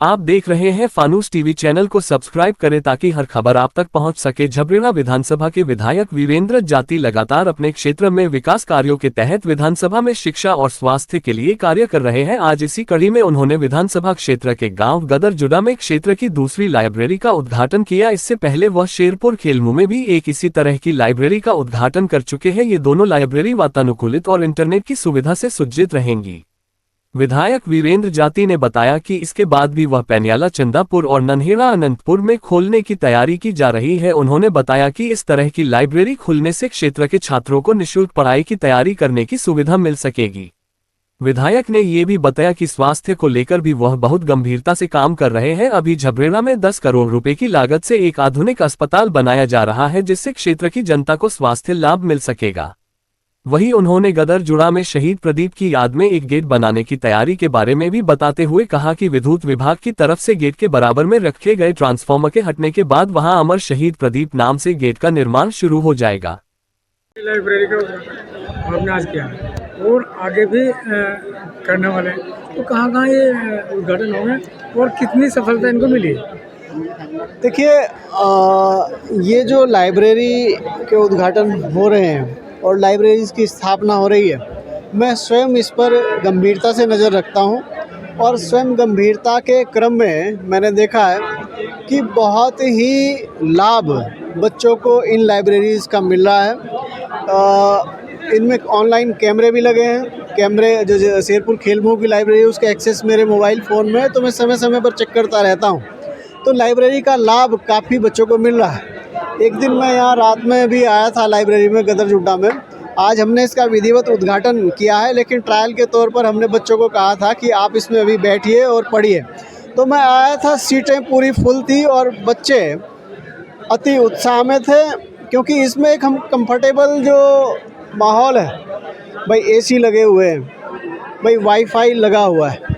आप देख रहे हैं फानूस टीवी। चैनल को सब्सक्राइब करें ताकि हर खबर आप तक पहुंच सके। झबरेड़ा विधानसभा के विधायक वीरेंद्र जाती लगातार अपने क्षेत्र में विकास कार्यों के तहत विधानसभा में शिक्षा और स्वास्थ्य के लिए कार्य कर रहे हैं। आज इसी कड़ी में उन्होंने विधानसभा क्षेत्र के गाँव गदरजुड़ा में क्षेत्र की दूसरी लाइब्रेरी का उद्घाटन किया। इससे पहले वह शेरपुर खेलमू में भी एक इसी तरह की लाइब्रेरी का उद्घाटन कर चुके हैं। ये दोनों लाइब्रेरी वातानुकूलित और इंटरनेट की सुविधा से सुसज्जित रहेंगी। विधायक वीरेंद्र जाती ने बताया कि इसके बाद भी वह पैन्याला चंदापुर और नन्हेड़ा अनंतपुर में खोलने की तैयारी की जा रही है। उन्होंने बताया कि इस तरह की लाइब्रेरी खुलने से क्षेत्र के छात्रों को निःशुल्क पढ़ाई की तैयारी करने की सुविधा मिल सकेगी। विधायक ने ये भी बताया कि स्वास्थ्य को लेकर भी वह बहुत गंभीरता से काम कर रहे हैं। अभी झबरेड़ा में 10 करोड़ रुपए की लागत से एक आधुनिक अस्पताल बनाया जा रहा है, जिससे क्षेत्र की जनता को स्वास्थ्य लाभ मिल सकेगा। वहीं उन्होंने गदरजुड़ा में शहीद प्रदीप की याद में एक गेट बनाने की तैयारी के बारे में भी बताते हुए कहा कि विद्युत विभाग की तरफ से गेट के बराबर में रखे गए ट्रांसफार्मर के हटने के बाद वहां अमर शहीद प्रदीप नाम से गेट का निर्माण शुरू हो जाएगा। लाइब्रेरी का आपने आज किया और आगे भी करने वाले हैं, तो कहाँ ये उद्घाटन होंगे और कितनी सफलता इनको मिली? देखिए, ये जो लाइब्रेरी के उद्घाटन हो रहे हैं और लाइब्रेरीज़ की स्थापना हो रही है, मैं स्वयं इस पर गंभीरता से नज़र रखता हूं और स्वयं गंभीरता के क्रम में मैंने देखा है कि बहुत ही लाभ बच्चों को इन लाइब्रेरीज़ का मिल रहा है। इनमें ऑनलाइन कैमरे भी लगे हैं। कैमरे जो शेरपुर खेलमू की लाइब्रेरी, उसका एक्सेस मेरे मोबाइल फ़ोन में है, तो मैं समय समय पर चेक करता रहता हूं। तो लाइब्रेरी का लाभ काफ़ी बच्चों को मिल रहा है। एक दिन मैं यहाँ रात में भी आया था लाइब्रेरी में गदरजुड़ा में। आज हमने इसका विधिवत उद्घाटन किया है, लेकिन ट्रायल के तौर पर हमने बच्चों को कहा था कि आप इसमें अभी बैठिए और पढ़िए। तो मैं आया था, सीटें पूरी फुल थी और बच्चे अति उत्साह में थे, क्योंकि इसमें एक हम कंफर्टेबल जो माहौल है, भाई एसी लगे हुए हैं, भाई वाईफाई लगा हुआ है,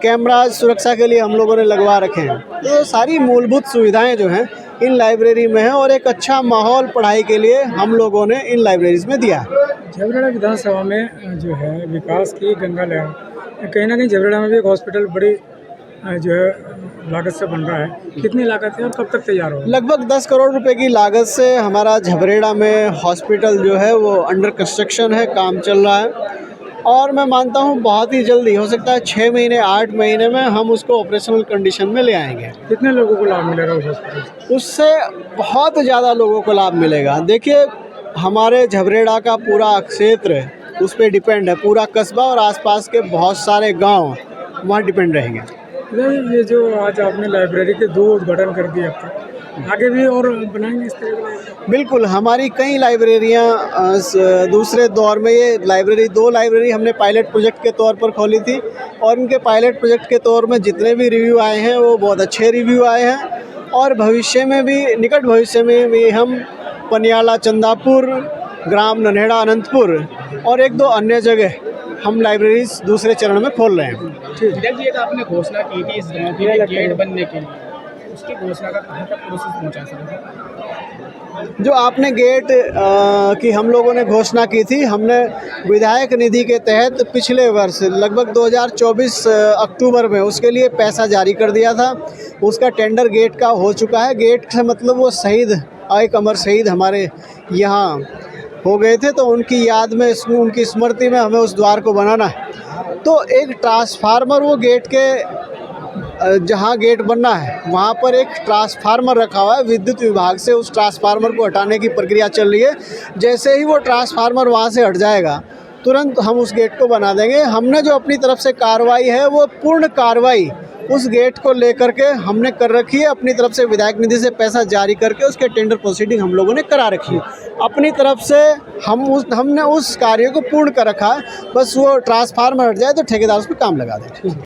कैमरा सुरक्षा के लिए हम लोगों ने लगवा रखे हैं। तो सारी मूलभूत सुविधाएं जो हैं इन लाइब्रेरी में है और एक अच्छा माहौल पढ़ाई के लिए हम लोगों ने इन लाइब्रेरीज में दिया है। झबरेड़ा विधानसभा में जो है विकास की गंगा लहर, कहीं ना कहीं झबरेड़ा में भी एक हॉस्पिटल बड़ी जो है लागत से बन रहा है। कितनी लागत है और कब तक तैयार होगा? लगभग 10 करोड़ रुपए की लागत से हमारा झबरेड़ा में हॉस्पिटल जो है वो अंडर कंस्ट्रक्शन है, काम चल रहा है और मैं मानता हूँ बहुत ही जल्दी, हो सकता है 6 महीने 8 महीने में हम उसको ऑपरेशनल कंडीशन में ले आएंगे। कितने लोगों को लाभ मिलेगा उस हॉस्पिटल से? उससे बहुत ज़्यादा लोगों को लाभ मिलेगा। देखिए, हमारे झबरेड़ा का पूरा क्षेत्र उस पर डिपेंड है, पूरा कस्बा और आसपास के बहुत सारे गांव वहाँ डिपेंड रहेंगे। ये जो आज आपने लाइब्रेरी के 2 उद्घाटन कर दिए, अब तक आगे भी और बनाएंगे इस तरह की? बिल्कुल, हमारी कई लाइब्रेरियां दूसरे दौर में, ये लाइब्रेरी 2 लाइब्रेरी हमने पायलट प्रोजेक्ट के तौर पर खोली थी और इनके पायलट प्रोजेक्ट के तौर में जितने भी रिव्यू आए हैं वो बहुत अच्छे रिव्यू आए हैं और भविष्य में भी, निकट भविष्य में भी हम पैन्याला चंदापुर, ग्राम नन्हेड़ा अनंतपुर और 1-2 अन्य जगह हम लाइब्रेरीज दूसरे चरण में खोल रहे हैं। जी, आपने घोषणा की थी इस गाँव के गेट बनने के लिए, उसकी घोषणा का कहाँ तक प्रोसेस पहुँचा सकते? जो आपने गेट की हम लोगों ने घोषणा की थी, हमने विधायक निधि के तहत पिछले वर्ष लगभग 2024 अक्टूबर में उसके लिए पैसा जारी कर दिया था। उसका टेंडर गेट का हो चुका है। गेट से मतलब वो शहीद, एक अमर शहीद हमारे यहाँ हो गए थे, तो उनकी याद में, उनकी स्मृति में हमें उस द्वार को बनाना है। तो एक ट्रांसफार्मर, वो गेट के जहाँ गेट बनना है वहाँ पर एक ट्रांसफार्मर रखा हुआ है। विद्युत विभाग से उस ट्रांसफार्मर को हटाने की प्रक्रिया चल रही है। जैसे ही वो ट्रांसफार्मर वहाँ से हट जाएगा, तुरंत हम उस गेट को बना देंगे। हमने जो अपनी तरफ से कार्रवाई है, वो पूर्ण कार्रवाई उस गेट को लेकर के हमने कर रखी है। अपनी तरफ से विधायक निधि से पैसा जारी करके उसके टेंडर प्रोसीडिंग हम लोगों ने करा रखी है। अपनी तरफ से हमने उस कार्य को पूर्ण कर रखा है। बस वो ट्रांसफार्मर हट जाए तो ठेकेदार उस पर काम लगा दें।